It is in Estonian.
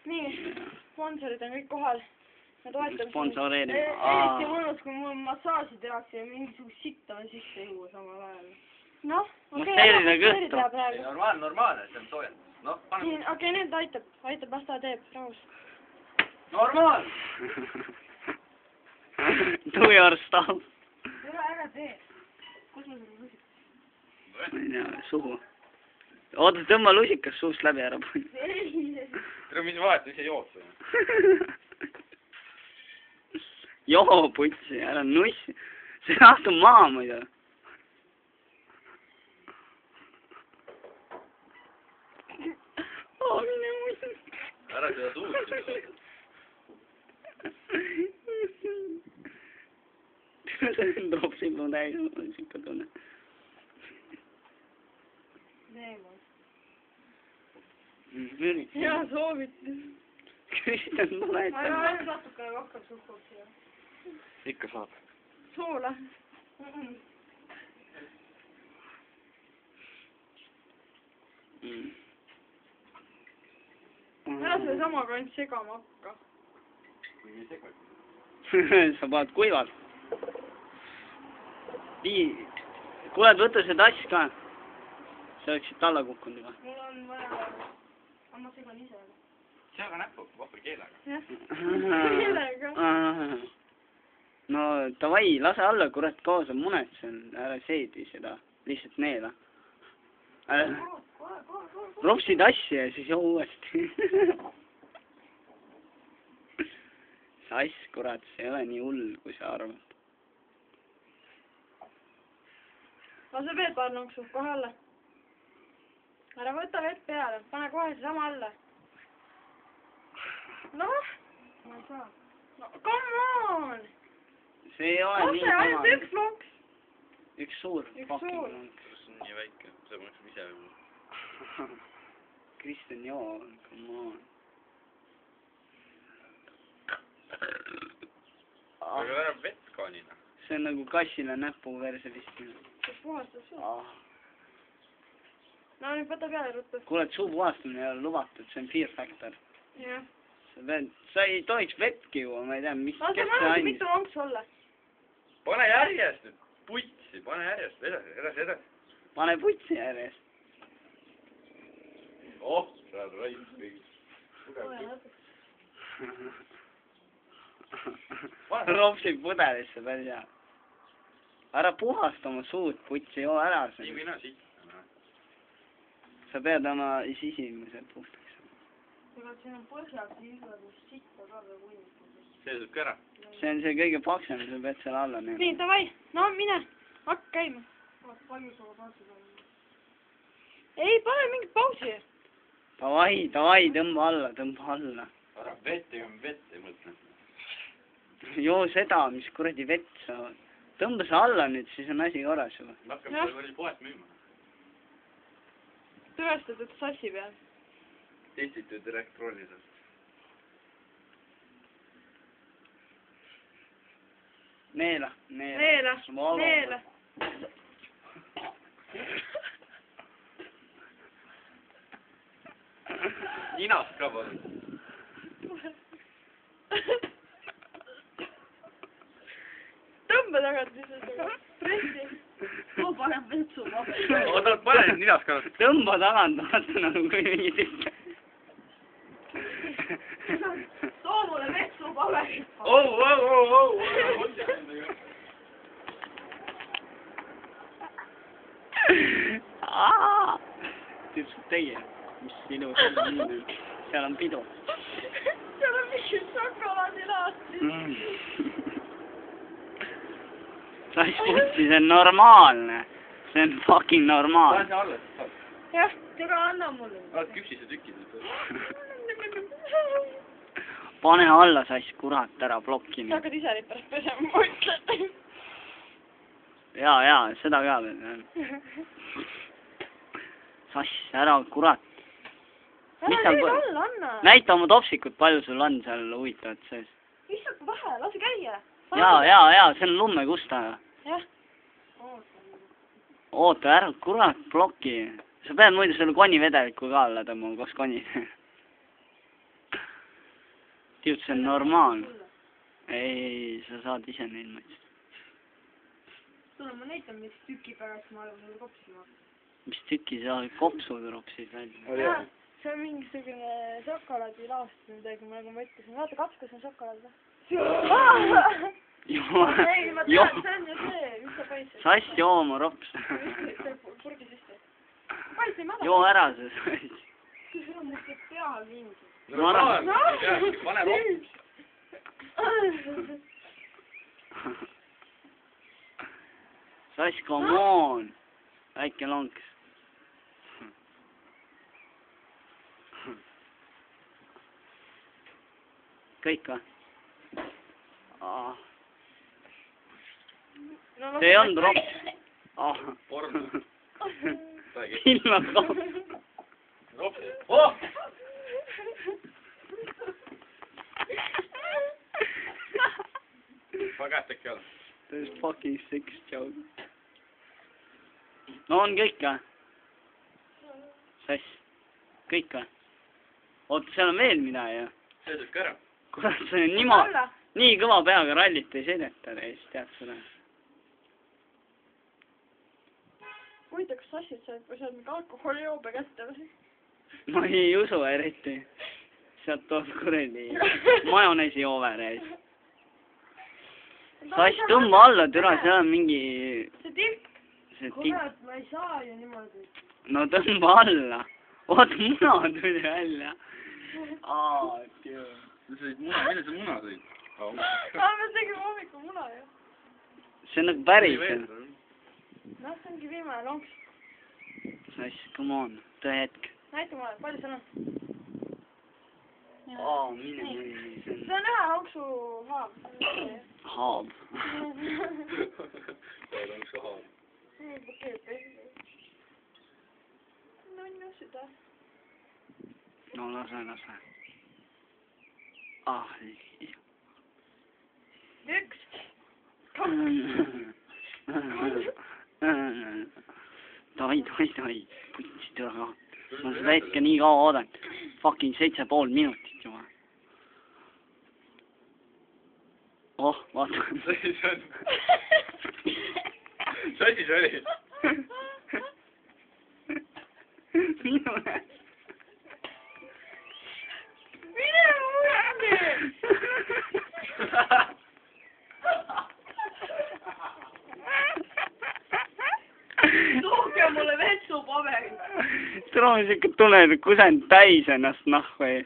nii, sponsorid on kõik kohal. Me toetame sponsoreerime. Eriti mõnus, kui mul massaaži tehakse ja mingisugust sitta on sisse juua samal ajal. Noh, masseerida kõhtu. Normaalne, see on soojendus. Noh, siin, okei, nüüd aitab, las ta teeb, rahus. Normaalne! Do your stuff. Ära tee. Kus ma selle lusikas? Ma ei tea, suhu. Oota, tõmba lusikas suust läbi ära. Tere, mis vahet, ise jooksu. Joo, putsi, ära nussi. See astub maa muidu. Mine muidu. Ära seda suust. See on dropsipu täis, mul on siuke tunne. Neemas. Hea soovitus. Kristjan, ma näitan. Aga ainult natukene rohkem suhkruks siia. Ikka saab. Soola. Ära selle samaga ainult segama hakka. Sa paned kuivalt. Kuule, võta see tass ka. Sa oleksid alla kukkunud juba. Mul on vaja... Aga ma segan ise. Sega näppu, vahva keelega. Jah, keelega. No davai, lase alla, kurat, kaasa muned seal. Ära seedi seda. Lihtsalt neela. Ropsi tassi ja siis joo uuesti. Sass, kurat, see ei ole nii hull, kui sa arvad. Lase veel paar nonksu, kohe alla. Ära võta vett peale, pane kohe see sama alla. Noh, ma ei saa. No, come on! See ei ole nii sama. Ainult üks lonks. Üks suur. Üks suur. See on nii väike, see mõneks ise või. Kristjan, joo, come on. Aga ära vett kaanina. See on nagu kassile näpu verse vist. See puhastab suu. No nüüd võta peale ruttu. Kuule, et suu puhastamine ei ole lubatud, see on fear factor. Jah. Sa ei tohiks vettki juua, ma ei tea, mis... Lase mõnus mitu lonksu olla. Pane järjest nüüd putsi, pane järjest, edasi. Pane putsi järjest. Oh, sa oled raisk kõigis. Ropsib pudelisse päris hea. Ära puhasta oma suud, putsi, joo ära. Nii mina siit. Sa pead oma sisimise puhtaks. Aga siin on põhjaks igasugust sitta ka veel uimitud. See tõeb ka ära. See on see kõige paksem, sa pead selle alla neema. Nii, davai, no mine, hakka käima. Palju sulle pausid on? Ei, pane mingit pausi. Davai, tõmba alla. Ära vett ei mõtle. Joo seda, mis kuradi vett saavad. Tõmba see alla nüüd, siis on asi korras juba. Hakkab seda kuradi poest müüma. Tõestatud sassi peal. Testitud elektrooniliselt. Neela. Ninast ka palun. Tõmba tagant seda pressi. Too parem vetsu paberi. Oota, pane ninast ka. Tõmba tagant, vaata nagu kui mingi tükk. Too mulle vetsu paberi. Tüüpselt teie, mis ilus on. Seal on pidu. Seal on mingid šokolaadilaasti. Sass putsi, see on normaalne. See on fucking normaalne. Pane see alles. Jah, tere, anna mulle. Oled küpsise tükid. Pane alla, sass, kurat, ära blokki. Sa hakkad ise neid pärast pesema, ma ütlen. Jaa, seda ka veel. Sass, ära, kurat. Ära nüüd alla, anna. Näita oma topsikut, palju sul on seal huvitavat sees. Issand, vähe, lase käia. Jaa, see on lummekusta. Jah. Oota, ära, kurat, blokki. Sa pead muidu selle konivedeliku ka alla tõmbama, koos koni. ütles, see on normaalne. ei, sa saad ise neid mõista. tule, ma näitan, mis tüki pärast ma olen sulle kopsima. mis tüki sa kopsud ropsid välja? See on mingisugune šokolaadilaast või midagi, nagu ma ütlesin. vaata, kapskas on šokolaad või? ei, ma tean, see on ju see, mis sa paistad. sass jooma rops. purgi sisse. paist ei mäda. joo ära see sass. sul on mõte pea mingi. pane rops. sass, come on. väike lonks. kõik või? see ei olnud rops. silmad rops. rops. Oh! Pagat äkki all. There's fucking six joke. no on kõik või? sass. kõik või? oota, seal on veel midagi ju. see tuleb ka ära. kurat, see on niimoodi. nii kõva peaga rallit ei sõideta ja siis tead seda. huvitav, kas sassid said mingi alkoholijoobe kätte või? ma ei usu eriti. sealt tuleb kuradi majoneesi joover ja siis. sass, tõmba alla, türa, seal on mingi. see tipp. see tipp. kurat, ma ei saa ju niimoodi. no tõmba alla. oota, muna tuli välja. sa sõid muna, mille sa muna sõid? me tegime hommikul muna ju. see on nagu päris. noh, see ongi viimane lonks. sass, come on, tõe hetk. näita mulle, palju seal on? mine. see on ühe lonksu haab. haab. lonksu haab. no süda. no lase. üks. davai, putsi türa ka. ma seda hetke nii kaua oodan. Fucking 7,5 minutit juba. oh, vaata. sassis oli. minu näed. mine mulle! tooge mulle vetsupaberit! tule, siuke tunne, et kusend täis ennast nahku ja